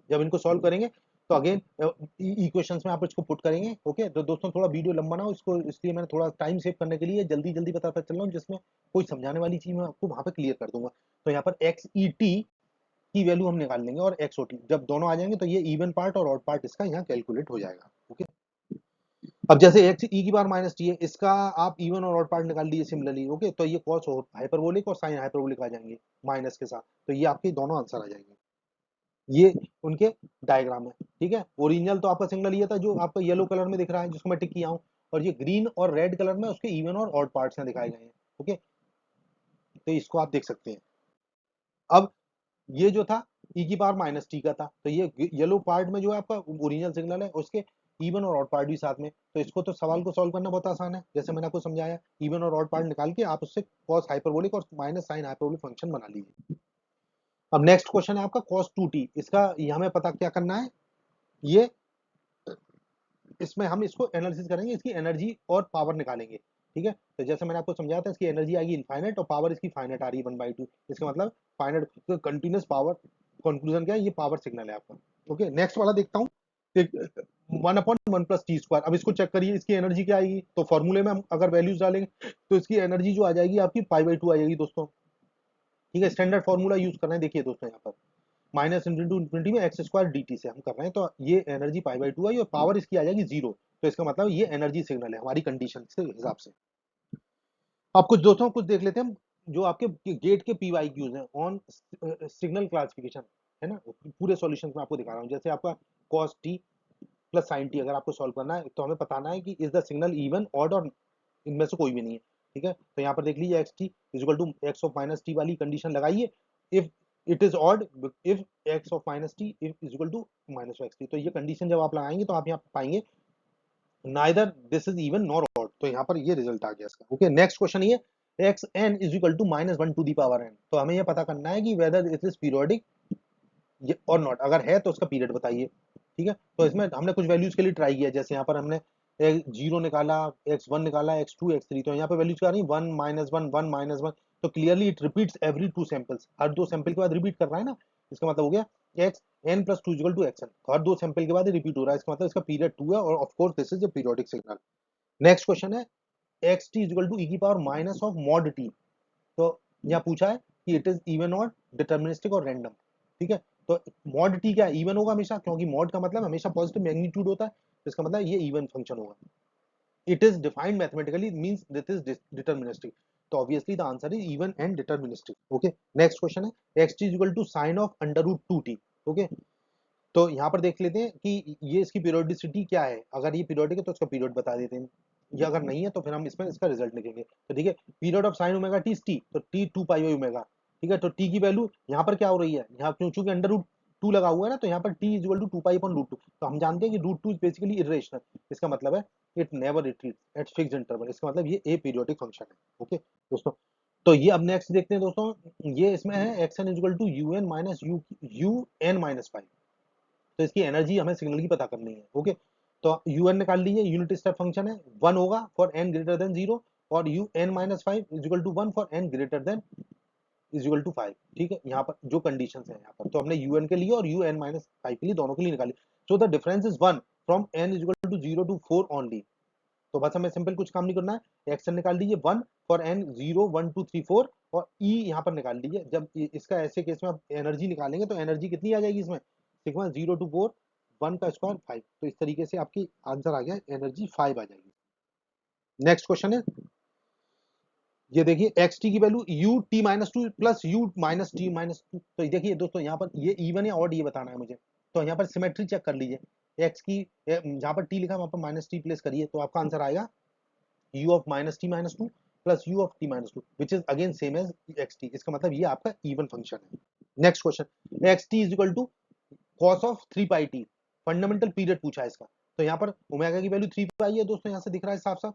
जब इनको सॉल्व करेंगे तो अगेन इक्वेशंस में आप इसको पुट करेंगे। ओके, तो दोस्तों थोड़ा वीडियो लंबा ना हो, इसको इसलिए मैंने थोड़ा टाइम सेव करने के लिए जल्दी जल्दी बताता चल रहा हूँ, जिसमें कोई समझाने वाली चीज मैं आपको वहां पे क्लियर कर दूंगा। तो यहाँ पर एक्स ई टी की वैल्यू हम निकाल लेंगे, और एक्स ओ टी जब दोनों आ जाएंगे तो ये इवन पार्ट और ऑड पार्ट इसका यहाँ कैलकुलेट हो जाएगा। ओके, अब जैसे एक्स ई की पावर माइनस टी है, इसका आप इवन और ऑड पार्ट निकाल लीजिए सिमिलरली। ओके, तो ये कॉस हाइपरबोलिक और साइन हाइपरबोलिक आ जाएंगे माइनस के साथ, तो ये आपके दोनों आंसर आ जाएंगे। ये उनके डायग्राम है, ठीक है। ओरिजिनल तो आपका सिग्नल ये था जो आपका येलो कलर में दिख रहा है, जिसको मैं टिक किया हूँ, और ये ग्रीन और रेड कलर में उसके इवन और ऑड पार्ट्स हैं दिखाए गए हैं। ओके, तो इसको आप देख सकते हैं। अब ये जो था ई की पावर माइनस टी का था, तो ये येलो पार्ट में जो है आपका ओरिजिनल सिग्नल है, उसके इवन और ऑड पार्ट भी साथ में। तो इसको तो सवाल को सॉल्व करना बहुत आसान है, जैसे मैंने आपको समझाया, इवन और ऑड पार्ट निकाल के आप उससे कॉस हाइपरबोलिक और माइनस साइन हाइपरबोलिक फंक्शन बना लीजिए। अब नेक्स्ट क्वेश्चन है आपका cos 2t, इसका ये हमें पता क्या करना है, ये इसमें हम इसको एनालिसिस करेंगे, इसकी एनर्जी और पावर निकालेंगे, ठीक है। तो जैसे मैंने आपको समझाया था, इसकी एनर्जी आएगी इनफाइनाइट और पावर इसकी फाइनाइट आ रही है 1/2, इसका मतलब फाइनाइट कंटिन्यूस पावर। कंक्लूजन क्या है, ये पावर सिग्नल है आपका। ओके, नेक्स्ट वाला देखता हूँ, 1/1 + t²। अब इसको चेक करिए, इसकी एनर्जी क्या आएगी, तो फॉर्मूले में हम अगर वैल्यूज डालेंगे तो इसकी एनर्जी जो आ जाएगी आपकी पाई/2 आ जाएगी दोस्तों, ठीक है। स्टैंडर्ड फॉर्मूला यूज कर रहे हैं, देखिए दोस्तों यहाँ पर माइनस इंटू इन्फिनिटी में एक्स स्क्वायर डी टी से हम कर रहे हैं, तो ये एनर्जी पाई/2 आई और पावर इसकी आ जाएगी 0। तो इसका मतलब ये एनर्जी सिग्नल है हमारी कंडीशन के हिसाब से। अब कुछ दोस्तों कुछ देख लेते हैं हम, जो आपके गेट के पी वाई क्यूज हैं ऑन सिग्नल क्लासिफिकेशन, है ना, पूरे सॉल्यूशन में आपको दिखा रहा हूँ। जैसे आपका cos T plus sign T अगर आपको सॉल्व करना है तो हमें बताना है कि is the signal even odd और इनमें से कोई भी नहीं है। ठीक है, तो यहाँ पर देख लीजिए x T is equal to x of minus t वाली कंडीशन लगाइए। If it is odd, if x of minus t is equal to minus x t, तो ये कंडीशन जब आप लगाएंगे तो आप यहाँ पाएंगे neither this is even nor odd, तो यहाँ पर ये रिजल्ट आ गया इसका। ओके, नेक्स्ट क्वेश्चन ये x N is equal to minus one to the power n, तो हमें ये पता करना है कि वेदर इट इज पीरियोडिक और नॉट, अगर है तो उसका पीरियड बताइए। ठीक है, तो इसमें हमने कुछ वैल्यूज के लिए ट्राई किया, जैसे यहाँ पर हमने जीरो निकाला, एक्स वन निकाला, एक्स टू, एक्स थ्री, तो यहाँ पे वैल्यूज क्या रही one minus one, one minus one, तो clearly it repeats every two samples, हर दो सैंपल के बाद रिपीट कर रहा है ना, इसका मतलब हो गया x n plus two equal to x n, हर दो सैंपल के बाद रिपीट हो रहा है, इसका मतलब इसका पीरियड टू है और of course this is a periodic signal. Next question है एक्स टी इक्वल टू ई की power minus of mod T, तो यहाँ पूछा है कि इट इज इवन और डिटर्मिनिस्टिक और रैंडम। ठीक है, तो मॉड टी क्या इवन होगा हमेशा, क्योंकि मॉड का मतलब हमेशा पॉजिटिव मैग्नीट्यूड होता है, तो इसका मतलब ये इवन फंक्शन होगा। It is defined mathematically means this is deterministic, तो obviously the answer is even and deterministic. Okay, next question है x t equal to sine of under root two t. Okay, तो यहाँ पर देख लेते हैं कि ये इसकी पीरियोडिसिटी क्या है, अगर ये पीरियोडिक है तो इसका पीरियड बता देते हैं, ये अगर नहीं है तो फिर हम इसमें इसका रिजल्ट लिखेंगे। तो ठीक है, period of sine omega t t, तो T two pi by omega. ठीक है, तो टी की वैल्यू यहाँ पर क्या हो रही है, यहाँ क्यों चूंकि अंडर रूट टू लगा हुआ है ना, तो यहाँ पर t is equal to two pi upon root two, तो हम जानते हैं कि root two is basically irrational, इसका मतलब है it never retreats at fixed interval, इसका मतलब ये ए पीरियोडिक फंक्शन है। ओके दोस्तों, तो ये अब नेक्स्ट देखते हैं दोस्तों, ये इसमें है x N is equal to u n minus u n minus five, तो इसकी एनर्जी हमें सिग्नल की पता करनी है। ओके, तो यू एन निकाल लीजिए, यूनिट स्टेप फंक्शन है, वन होगा for n greater than zero, और u n minus five is equal to one for n greater than is equal to five. ठीक है, यहाँ पर जो कंडीशन है यहाँ पर, तो हमने यू एन के लिए और यू एन माइनस फाइव के लिए दोनों के लिए निकाली, so the difference is one from n is equal to zero to four only, तो बस हमें सिंपल कुछ काम नहीं करना है, एक्स एन निकाल लीजिए one for n zero one two three four, और ई यहाँ पर निकाल लीजिए, जब इसका ऐसे केस में आप एनर्जी निकालेंगे तो एनर्जी कितनी आ जाएगी इसमें, sigma zero to four one का स्क्वायर फाइव, तो इस तरीके से आपकी आंसर आ गया, एनर्जी फाइव आ जाएगी। नेक्स्ट क्वेश्चन है, ये देखिए एक्स टी की value you t minus two plus you minus T minus two, तो देखिए दोस्तों यहाँ पर ये इवन है ऑड ये बताना है मुझे, तो यहाँ पर सिमेट्री चेक कर लीजिए, एक्स की जहाँ पर टी लिखा है वहाँ पर माइनस टी प्लेस करिए, तो आपका आंसर आएगा u of minus t minus 2 plus u of t minus 2 which is again same as xt, इसका मतलब ये आपका even फंक्शन है। Next question xt is equal to cos of 3 pi t, fundamental period पूछा है इसका, तो यहाँ पर ओमेगा की वैल्यू 3 पाई है दोस्तों, यहाँ से दिख रहा है साफ साफ।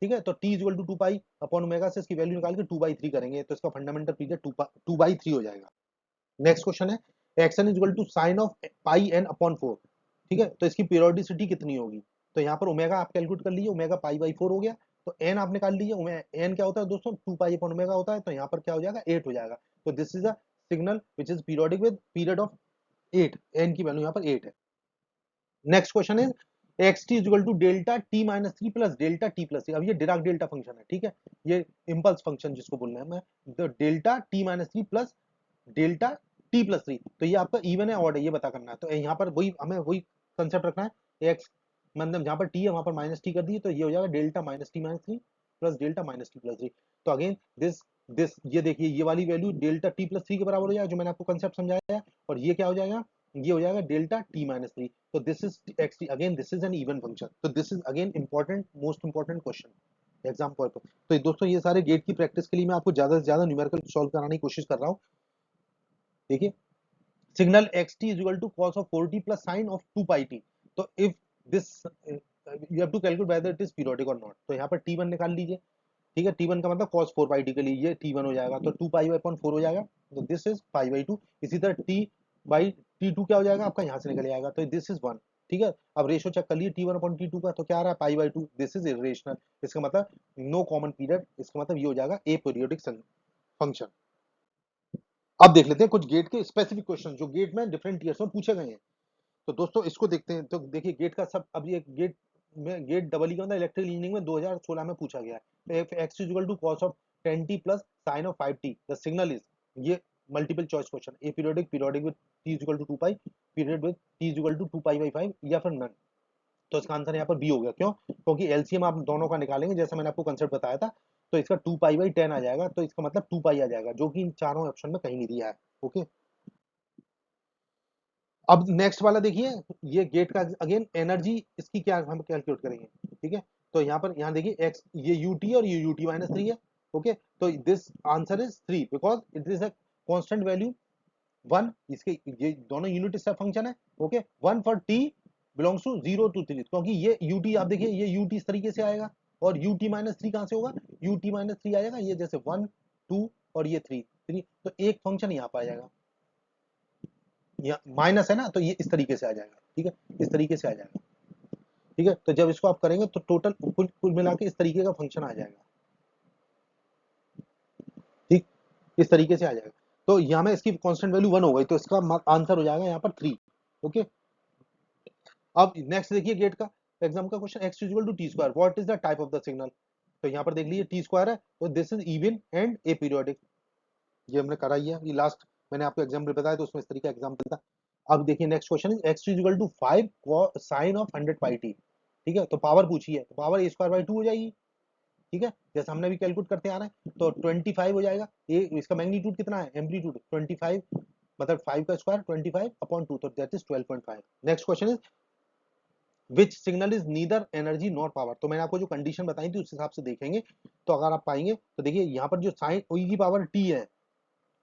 ठीक है, तो t is equal to 2 pi upon omega से इसकी वैल्यू निकाल के 2 बाई 3 करेंगे, तो इसका फंडामेंटल पीरियड 2 बाई 3 हो जाएगा। नेक्स्ट क्वेश्चन है x n is equal to sine of pi N upon 4। ठीक है, तो इसकी पीरियोडिसिटी कितनी होगी, तो यहाँ पर ओमेगा आप कैलकुलेट कर लीजिए, ओमेगा पाई बाई 4 हो गया, तो एन आप निकाल लीजिए, एन क्या होता है दोस्तों 2 पाई अपॉन ओमेगा होता है, तो यहाँ पर क्या हो जाएगा 8 हो जाएगा, तो this is a signal which is periodic with period of 8, n की वैल्यू यहाँ पर 8 है। Next question is x t equal to delta T minus three plus delta T plus three, अब ये डिराक डेल्टा फंक्शन है। ठीक है, ये इम्पल्स फंक्शन जिसको बोलना है मैं, तो delta T minus three plus delta T plus three, तो ये आपका इवन है ऑड है ये पता करना है, तो यहाँ पर वही हमें वही कंसेप्ट रखना है, एक्स मतलब जहाँ पर टी है वहां पर माइनस टी कर दिए, तो ये हो जाएगा delta minus T minus three plus delta minus T plus three, तो अगेन दिस ये देखिए ये वाली value delta T plus three के बराबर हो जाएगा जो मैंने आपको कंसेप्ट समझाया है, और ये क्या हो जाएगा, ये हो जाएगा डेल्टा टी माइनस थ्री, तो this is x t, again this is an even function, तो this is again important most important question exam purpose. तो दोस्तों ये सारे गेट की प्रैक्टिस के लिए मैं आपको ज्यादा से ज्यादा न्यूमेरिकल सॉल्व कराने की कोशिश कर रहा हूँ। देखिए signal xt is equal to cos of 4t plus sin of 2 pi t, तो if this you have to calculate whether it is periodic or not, तो यहाँ पर t1 निकाल लीजिए। ठीक है, t1 का मतलब cos 4 pi t के लिए ये t1 हो जाएगा, तो 2 pi upon 4 हो जाएगा, तो दिस इज pi by 2, इसी तरह t by t2 क्या हो जाएगा आपका यहाँ से निकल जाएगा, तो दिस इज 1। ठीक है, अब रेशो चेक कर लिए t1 अपॉन t2 का, तो क्या आ रहा है pi by 2, this is irrational, इसका मतलब नो कॉमन पीरियड, इसका मतलब ये हो जाएगा ए पीरियोडिक फंक्शन। अब देख लेते हैं कुछ गेट के स्पेसिफिक क्वेश्चन जो गेट में डिफरेंट ईयर्स में पूछे गए हैं, तो दोस्तों इसको देखते हैं। तो देखिए गेट का सब, अब ये गेट में गेट डबल ई का मतलब इलेक्ट्रिकल इंजीनियरिंग में 2016 में पूछा गया है, तो x is equal to cos of 10t plus sine of 5t the signal is, ये multiple choice question, aperiodic, periodic with t is equal to 2 pi, period with t is equal to 2 pi by 5 या फिर नन, तो इसका आंसर यहाँ पर बी हो गया, क्यों, क्योंकि एलसीएम आप दोनों का निकालेंगे जैसा मैंने आपको कंसेप्ट बताया था, तो इसका 2 पाई बाई 10 आ जाएगा, तो इसका मतलब 2 पाई आ जाएगा, जो कि इन चारों ऑप्शन में कहीं नहीं दिया है। ओके, अब नेक्स्ट वाला देखिए, ये गेट का अगेन एनर्जी इसकी क्या हम कैलकुलेट करेंगे, ठीक है। तो यहाँ पर यहाँ देखिए एक्स, ये यूटी और ये यूटी माइनस थ्री है, ओके। तो this answer is three because it is a constant value one, इसके ये दोनों यूनिट स्टेप फंक्शन है, okay. One for t belongs to zero to three, क्योंकि ये यूटी आप देखिए ये यूटी इस तरीके से आएगा और यूटी माइनस थ्री कहाँ से होगा, यूटी माइनस थ्री आएगा ये जैसे वन टू और ये थ्री थ्री, तो एक फंक्शन यहाँ पर आ जाएगा, माइनस है ना, तो ये इस तरीके से आ जाएगा, ठीक है, इस तरीके से आ जाएगा, ठीक है। तो जब इसको आप करेंगे तो टोटल कुल कुल मिला के इस तरीके का फंक्शन आ जाएगा, ठीक, इस तरीके से आ जाएगा। तो यहाँ में इसकी कांस्टेंट वैल्यू वन हो गई, तो इसका आंसर हो जाएगा यहाँ पर थ्री, ओके। अब नेक्स्ट देखिए गेट का एग्जाम का question, x equal to t square, what is the type of the signal. तो यहाँ पर देख लीजिए टी स्क्वायर है, तो this is even and aperiodic, ये हमने करा ही है, ये लास्ट मैंने आपको एग्जाम्पल बताया तो उसमें इस तरीके का एग्जाम्पल था। अब देखिए next question is x equal to five sine of hundred pi t, ठीक है। तो पावर पूछी है, तो power a square by two हो जाएगी, ठीक है, जैसे हमने भी कैलकुलेट करते आ रहे हैं। तो 25 हो जाएगा, ए इसका मैग्नीट्यूड कितना है, एम्पलीट्यूड 25, मतलब 5 का स्क्वायर 25 अपॉन 2, तो that is 12.5। Next question is which signal is neither energy not power. तो मैंने आपको जो कंडीशन बताई थी उस हिसाब से देखेंगे, तो अगर आप पाएंगे तो देखिए यहाँ पर जो साइन ई की पावर टी है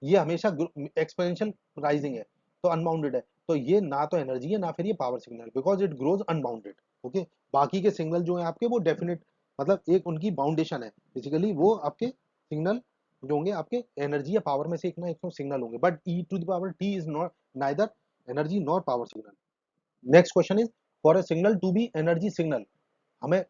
ये हमेशा एक्सपोनेंशियल राइजिंग है, तो अनबाउंडेड है, तो ये ना तो एनर्जी है ना फिर ये power signal, because it grows unbounded, okay. बाकी के सिग्नल जो है आपके वो डेफिनेट, मतलब एक उनकी बाउंडेशन है, बेसिकली वो आपके सिग्नल जो होंगे आपके एनर्जी या पावर में से एक ना एक सिग्नल होंगे, but e to the power t is not neither energy nor power signal. Next question is for a signal to be energy signal, हमें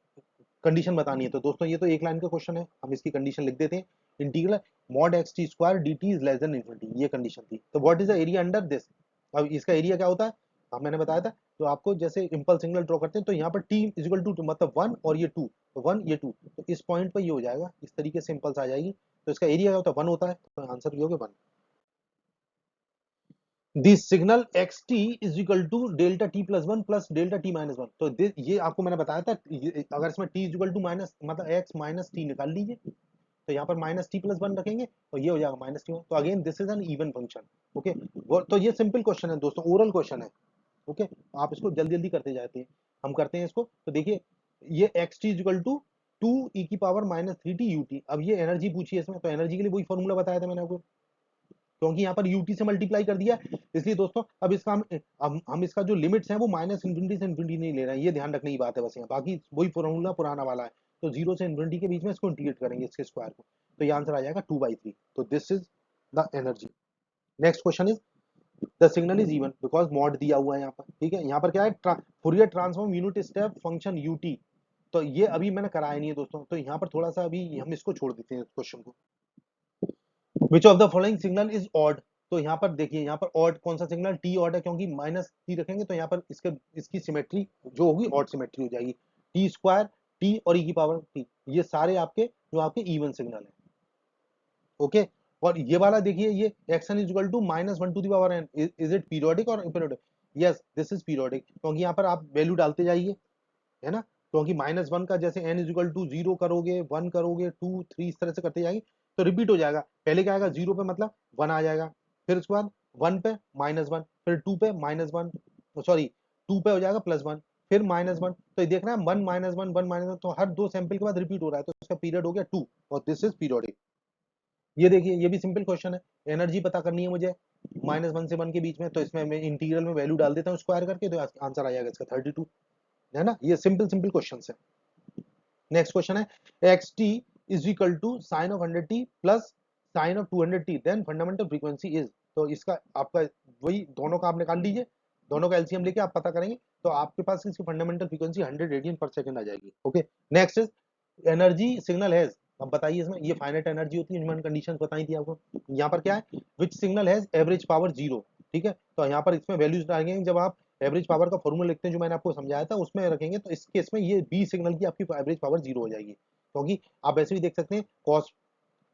कंडीशन बतानी है। तो दोस्तों ये तो एक लाइन का क्वेश्चन है, हम इसकी कंडीशन लिख देते हैं, integral mod x t square d T is less than infinity, ये कंडीशन थी। तो what is the area under this, अब इसका एरिया क्या होता है, अब मैंने बताया था, तो आपको जैसे इम्पल्स सिग्नल ड्रॉ करते हैं तो यहाँ पर टी इज इक्वल टू मतलब वन और ये टू, तो वन ये टू, तो इस पॉइंट पर ये हो जाएगा, इस तरीके से इम्पल्स आ जाएगी, तो इसका एरिया क्या होता है, वन होता है, तो आंसर ये हो गया one. The signal x T is equal to delta T plus one plus delta T minus one, तो ये आपको मैंने बताया था, अगर इसमें t is equal to minus मतलब एक्स माइनस टी निकाल लीजिए, तो यहाँ पर माइनस टी प्लस वन रखेंगे तो ये हो जाएगा माइनस टी वन, तो again this is an even function, okay. तो ये सिंपल क्वेश्चन है दोस्तों, ओरल क्वेश्चन है, ओके। आप इसको जल्दी जल्दी करते जाते हैं, हम करते हैं इसको। तो देखिए ये x T is equal to two ई की power minus three t you t, अब ये एनर्जी पूछी है इसमें, तो एनर्जी के लिए वही फॉर्मूला बताया था मैंने आपको, क्योंकि यहाँ पर यूटी से मल्टीप्लाई कर दिया, इसलिए दोस्तों अब इसका हम इसका जो लिमिट्स है वो माइनस इन्फिनिटी से इन्फिनिटी नहीं ले रहे हैं, ये ध्यान रखने की बात है बस, यहाँ बाकी वही फॉर्मूला पुराना वाला है। तो जीरो से इन्फिनिटी के बीच में इसको इंटीग्रेट करेंगे इसके स्क्वायर को, तो ये आंसर आ जाएगा टू बाई थ्री, तो this is the energy. Next question is the signal is even because mod दिया हुआ है यहाँ पर, ठीक है। यहाँ पर क्या है, Fourier transform unit step function UT, तो ये अभी मैंने कराया नहीं है दोस्तों, तो यहाँ पर थोड़ा सा अभी हम इसको छोड़ देते हैं क्वेश्चन को। विच of the following signal is odd, तो यहाँ पर देखिए यहाँ पर ऑड कौन सा सिग्नल, टी ऑड है, क्योंकि माइनस टी रखेंगे तो यहाँ पर इसकी सिमेट्री जो होगी ऑड सिमेट्री हो जाएगी, टी स्क्वायर टी और ई की पावर टी, ये सारे आपके जो आपके इवन सिग्नल है, ओके। और ये वाला देखिए ये x n is equal to minus one to the power n, is it periodic और aperiodic, yes this is periodic, क्योंकि यहाँ पर आप वैल्यू डालते जाइए, है ना, क्योंकि माइनस वन का जैसे n is equal to zero करोगे, वन करोगे, टू थ्री, इस तरह से करते जाएंगे तो रिपीट हो जाएगा, पहले क्या आएगा जीरो पे मतलब वन आ जाएगा, फिर उसके बाद वन पे माइनस वन, फिर टू पे माइनस वन, सॉरी टू पे हो जाएगा प्लस वन, फिर माइनस वन, तो ये देख रहे हैं one minus one one minus one, तो हर दो सैंपल के बाद रिपीट हो रहा है, तो इसका पीरियड हो गया टू, और दिस इज पीरियोडिक। ये देखिए ये भी सिंपल क्वेश्चन है, एनर्जी पता करनी है मुझे माइनस वन से वन के बीच में, तो इसमें मैं इंटीग्रल में वैल्यू डाल देता हूँ स्क्वायर करके, तो आंसर आ जाएगा इसका 32, है ना, ये सिंपल सिंपल क्वेश्चन है। नेक्स्ट क्वेश्चन है x T is equal to sine of hundred t plus sine of two hundred t, then fundamental frequency is, तो इसका आपका वही दोनों का आप निकाल लीजिए, दोनों का एलसीएम लेके आप पता करेंगे, तो आपके पास इसकी फंडामेंटल फ्रीक्वेंसी 100 रेडियन पर सेकंड आ जाएगी, okay. Next is energy signal has, अब बताइए इसमें ये फाइनाइट एनर्जी होती है, ह्यूमन कंडीशंस बताई थी आपको, यहाँ पर क्या है which signal has average power zero, ठीक है। तो यहाँ पर इसमें वैल्यूज डालेंगे, जब आप एवरेज पावर का फॉर्मूला लिखते हैं जो मैंने आपको समझाया था उसमें रखेंगे, तो इस केस में ये बी सिग्नल की आपकी एवरेज पावर जीरो हो जाएगी, क्योंकि आप ऐसे भी देख सकते हैं कॉस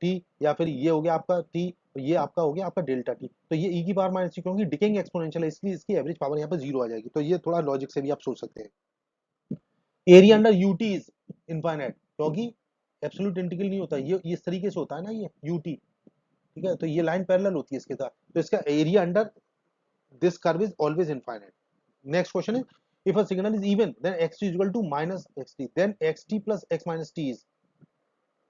टी, या फिर ये हो गया आपका टी, ये आपका हो गया आपका डेल्टा टी, तो ये ई की पावर माइनस टी, क्योंकि डिकेइंग एक्सपोनेंशियल है इसलिए इसकी एवरेज पावर यहाँ पर जीरो आ जाएगी, तो ये थोड़ा लॉजिक से भी आप सोच सकते हैं। Area under UT is infinite, क्योंकि एब्सोल्यूट इंटीग्रल नहीं होता, ये इस तरीके से होता है ना ये यूटी, ठीक है, तो ये लाइन पैरेलल होती है इसके साथ, तो इसका area under this curve is always infinite. Next question is, if a signal is even, then xt is equal to minus xt, then xt plus x minus t is,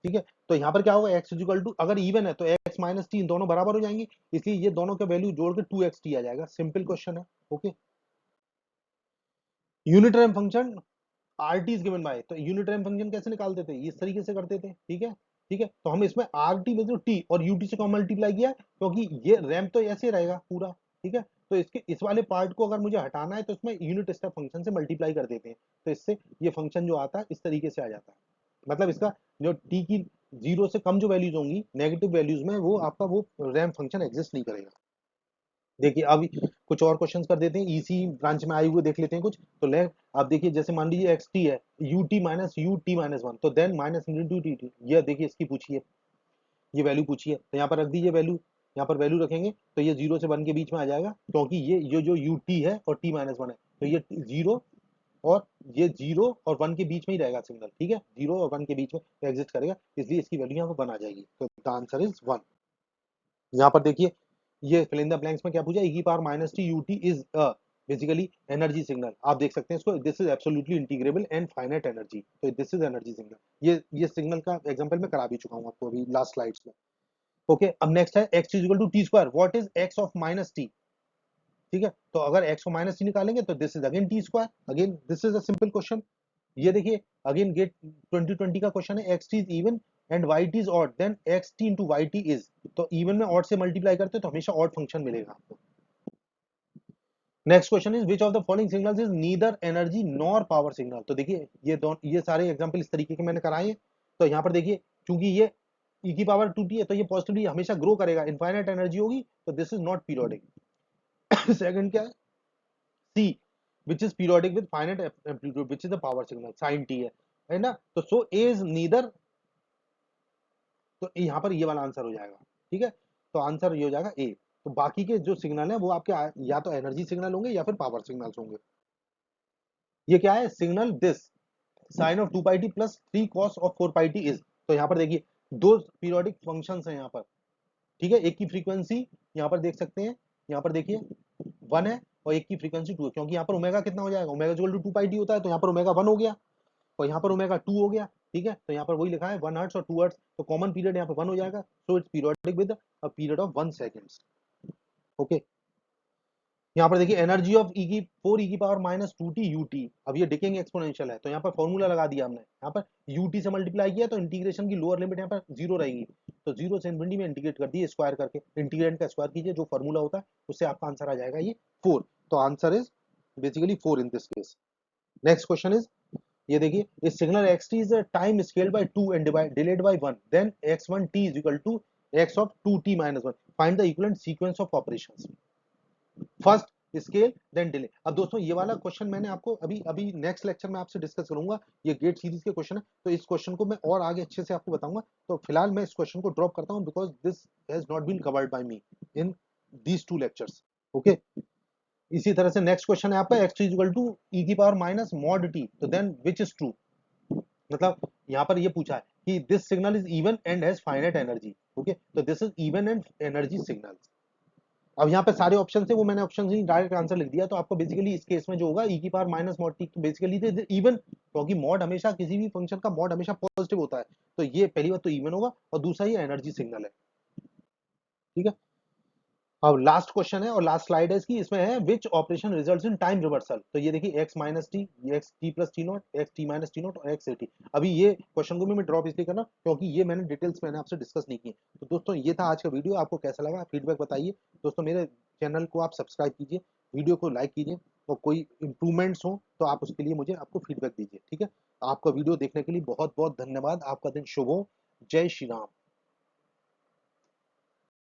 ठीक है। तो यहाँ पर क्या होगा, x इज इक्वल टू, अगर इवन है तो x माइनस टी दोनों बराबर हो जाएंगे, इसलिए ये दोनों का वैल्यू जोड़ के 2xt आ जाएगा। सिंपल क्वेश्चन है। Okay, unit ramp function R T is given by, तो यूनिट रैंप फंक्शन कैसे निकालते थे, इस तरीके से करते थे, ठीक है। ठीक है, तो हम इसमें आर टी में जो टी और यू टी से कॉमन मल्टीप्लाई किया, क्योंकि ये रैंप तो ऐसे रहेगा पूरा, ठीक है। तो इसके इस वाले पार्ट को अगर मुझे हटाना है तो इसमें यूनिट स्टेप फंक्शन से मल्टीप्लाई कर देते हैं, तो इससे ये फंक्शन जो आता है इस तरीके से आ जाता है। मतलब इसका जो टी की 0 से कम जो वैल्यूज होंगी नेगेटिव वैल्यूज में, वो आपका वो रैंप फंक्शन एग्जिस्ट नहीं करेगा। देखिए अभी कुछ और क्वेश्चंस कर देते हैं, इसी ब्रांच में आए हुए देख लेते हैं कुछ। तो ले आप देखिए, जैसे मान लीजिए एक्स टी है, u t minus u t minus one, तो then minus into t t, ये देखिए इसकी पूछिए, ये वैल्यू पूछिए, तो यहाँ पर रख दीजिए वैल्यू, यहाँ पर वैल्यू रखेंगे तो ये 0 से 1 के बीच में आ जाएगा, क्योंकि ये जो यू टी है और टी माइनस वन है, तो ये 0 और ये 0 और 1 के बीच में ही रहेगा सिग्नल, ठीक है। 0 और 1 के बीच में एग्जिस्ट करेगा, इसलिए इसकी वैल्यू यहाँ पर 1 आ जाएगी। तो द आंसर इज 1। यहाँ पर देखिए, ये फिल इन द ब्लैंक्स में क्या पूछा, e की power minus T U T is basically energy signal. आप देख सकते हैं इसको, this is absolutely integrable and finite energy, तो दिस इज एनर्जी सिग्नल। ये सिग्नल का एग्जांपल मैं करा भी चुका हूँ आपको अभी लास्ट स्लाइड्स में। ओके, अब नेक्स्ट है x is equal to t square, what is x of minus t, ठीक है। तो अगर x को माइनस टी निकालेंगे तो this is again t square, again this is a simple question. ये देखिए अगेन गेट 2020 का क्वेश्चन है, x is even and y is odd, then x t into y t is, तो इवन में ऑड से मल्टीप्लाई करते हैं तो हमेशा ऑड फंक्शन मिलेगा आपको। Next question is which of the following signals is neither energy nor power signal. तो देखिए ये सारे एग्जांपल इस तरीके के मैंने कराए हैं। तो यहाँ पर देखिए, चूंकि ये e की पावर 2t है, तो ये पॉजिटिवली हमेशा ग्रो करेगा, इनफाइनाइट एनर्जी होगी, तो this is not periodic. Second क्या है, C which is periodic with finite amplitude which is the power signal sin t है ना। तो so A is neither, तो यहाँ पर ये वाला आंसर हो जाएगा, ठीक है। तो आंसर ये हो जाएगा A। तो बाकी के जो सिग्नल है वो आपके या तो एनर्जी सिग्नल होंगे या फिर पावर सिग्नल्स होंगे। ये क्या है, signal this sine of 2 pi t plus 3 cos of 4 pi T is. तो यहाँ पर देखिए दो पीरियोडिक फंक्शंस हैं यहाँ पर, ठीक है। एक की फ्रीक्वेंसी यहाँ पर देख सकते हैं, यहाँ पर देखिए 1 है और एक की फ्रीक्वेंसी 2 है, क्योंकि यहाँ पर ओमेगा कितना हो जाएगा, omega equal to 2 pi t होता है, तो यहाँ पर ओमेगा 1 हो गया और यहाँ पर ओमेगा 2 हो गया, ठीक है। तो यहाँ पर वही लिखा है 1 हर्ट्ज और 2 हर्ट्ज, तो कॉमन पीरियड यहाँ पर 1 हो जाएगा, so it's periodic with a period of 1 seconds. Okay, यहाँ पर देखिए एनर्जी ऑफ ई की 4 ई की पावर माइनस 2t ut, अब ये डिकेइंग एक्सपोनेंशियल है, तो यहाँ पर फॉर्मूला लगा दिया हमने, यहाँ पर ut से मल्टीप्लाई किया तो इंटीग्रेशन की लोअर लिमिट यहाँ पर 0 रहेगी, तो 0 से इन्फिनिटी में इंटीग्रेट कर दिए स्क्वायर करके, इंटीग्रेंट का स्क्वायर कीजिए, जो फॉर्मूला होता है उससे आपका आंसर आ जाएगा ये 4। तो answer is basically 4 in this case. Next question is, ये देखिए इस signal xt is a time scaled by 2 and delayed by 1, then x1t is equal to x of 2t minus 1, find the equivalent sequence of operations, first scale then delay. अब दोस्तों ये वाला क्वेश्चन मैंने आपको अभी अभी नेक्स्ट लेक्चर में आपसे डिस्कस करूंगा, ये गेट सीरीज के क्वेश्चन है, तो इस क्वेश्चन को मैं और आगे अच्छे से आपको बताऊंगा। तो फिलहाल मैं इस क्वेश्चन को ड्रॉप करता हूं because this has not been covered by me in these 2 lectures. Okay, इसी तरह से नेक्स्ट क्वेश्चन है आपका x is equal to e की पावर माइनस मॉड t, तो देन विच इज ट्रू, मतलब यहाँ पर ये पूछा है कि this signal is even and has finite energy. Okay, तो this is even and energy signal. अब यहाँ पे सारे ऑप्शन थे, वो मैंने ऑप्शन ही डायरेक्ट आंसर लिख दिया, तो आपको बेसिकली इस केस में जो होगा e की power minus mod T, basically even, क्योंकि मॉड हमेशा किसी भी फंक्शन का मॉड हमेशा पॉजिटिव होता है, तो ये पहली बात तो इवन होगा और दूसरा ये एनर्जी सिग्नल है, ठीक है। अब लास्ट क्वेश्चन है और लास्ट स्लाइड है इसकी, इसमें है which operation results in time reversal. तो ये देखिए x minus T, x t plus T not, x T minus T not और एक्स ए टी। अभी ये क्वेश्चन को भी मैं ड्रॉप इसलिए करना क्योंकि ये मैंने डिटेल्स मैंने आपसे डिस्कस नहीं की। तो दोस्तों ये था आज का वीडियो, आपको कैसा लगा फीडबैक बताइए दोस्तों। मेरे चैनल को आप सब्सक्राइब कीजिए, वीडियो को लाइक कीजिए, और कोई इंप्रूवमेंट्स हो तो आप उसके लिए मुझे आपको फीडबैक दीजिए, ठीक है। आपका वीडियो देखने के लिए बहुत बहुत धन्यवाद, आपका दिन शुभ हो, जय श्री राम।